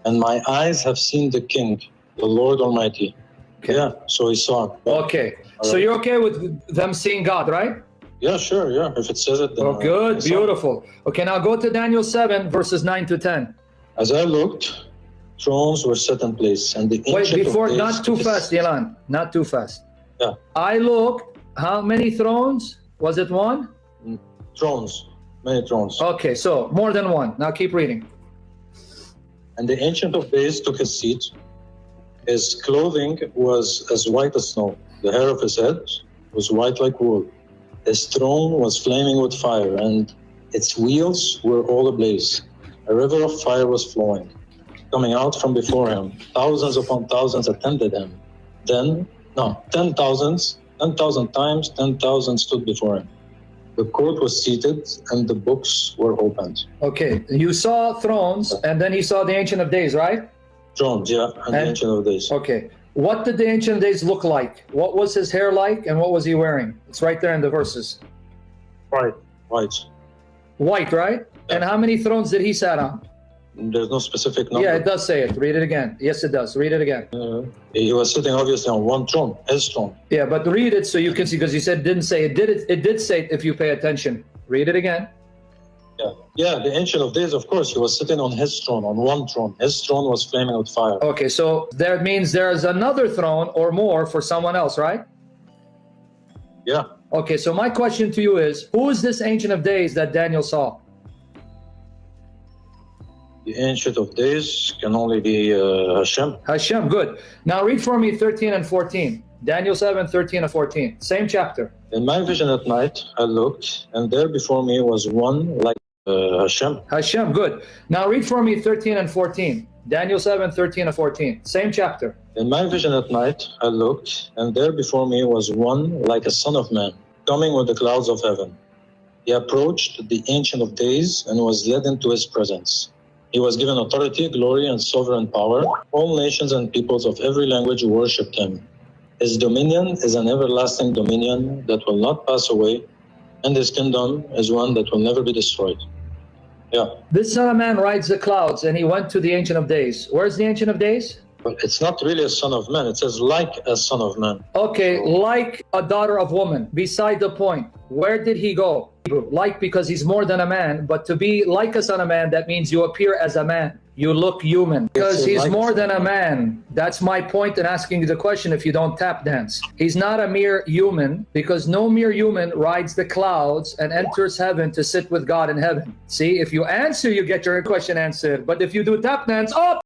And my eyes have seen the King, the Lord Almighty. Okay. Yeah, so he saw. Okay. So you're okay with them seeing God, right? Yeah, sure, yeah. If it says it, then Oh, good, I saw. beautiful. Okay, now go to Daniel 7, verses 9 to 10. As I looked, thrones were set in place, and the Wait, Ancient before, of Days... not too fast, Yelan. Not too fast. Yeah. I looked, how many thrones? Was it one? Thrones, many thrones. Okay, so more than one. Now keep reading. And the Ancient of Days took his seat. His clothing was as white as snow. The hair of his head was white like wool. His throne was flaming with fire, and its wheels were all ablaze. A river of fire was flowing, coming out from before him. Thousands upon thousands attended him. 10,000 times 10,000 stood before him. The court was seated, and the books were opened. Okay, you saw thrones, and then you saw the Ancient of Days, right? Thrones, yeah, and the Ancient of Days. Okay. What did the Ancient of Days look like? What was his hair like, and what was he wearing? It's right there in the verses. White. White, right? And how many thrones did he sat on? There's no specific number. Yeah, it does say it. Read it again. Yes, it does. Read it again. He was sitting obviously on one throne, his throne. Yeah, but read it so you can see, because you said it didn't say it. It did say it if you pay attention. Read it again. Yeah, the Ancient of Days, of course, he was sitting on his throne, on one throne. His throne was flaming with fire. Okay, so that means there's another throne or more for someone else, right? Yeah. Okay, so my question to you is, who is this Ancient of Days that Daniel saw? The Ancient of Days can only be Hashem. Hashem, good. Now read for me 13 and 14. Daniel 7, 13 and 14. Same chapter. In my vision at night, I looked, and there before me was one like Hashem. Hashem, good. Now read for me 13 and 14. Daniel 7, 13 and 14. Same chapter. In my vision at night, I looked, and there before me was one like a son of man, coming with the clouds of heaven. He approached the Ancient of Days and was led into his presence. He was given authority, glory, and sovereign power. All nations and peoples of every language worshipped him. His dominion is an everlasting dominion that will not pass away, and his kingdom is one that will never be destroyed. Yeah. This Son of Man rides the clouds, and he went to the Ancient of Days. Where's the Ancient of Days? But it's not really a son of man. It says like a son of man. Okay, like a daughter of woman. Beside the point. Where did he go? Like, because he's more than a man, but to be like a son of man, that means you appear as a man. You look human. Because he's more than a man. That's my point in asking you the question if you don't tap dance. He's not a mere human, because no mere human rides the clouds and enters heaven to sit with God in heaven. See, if you answer, you get your question answered. But if you do tap dance, oh!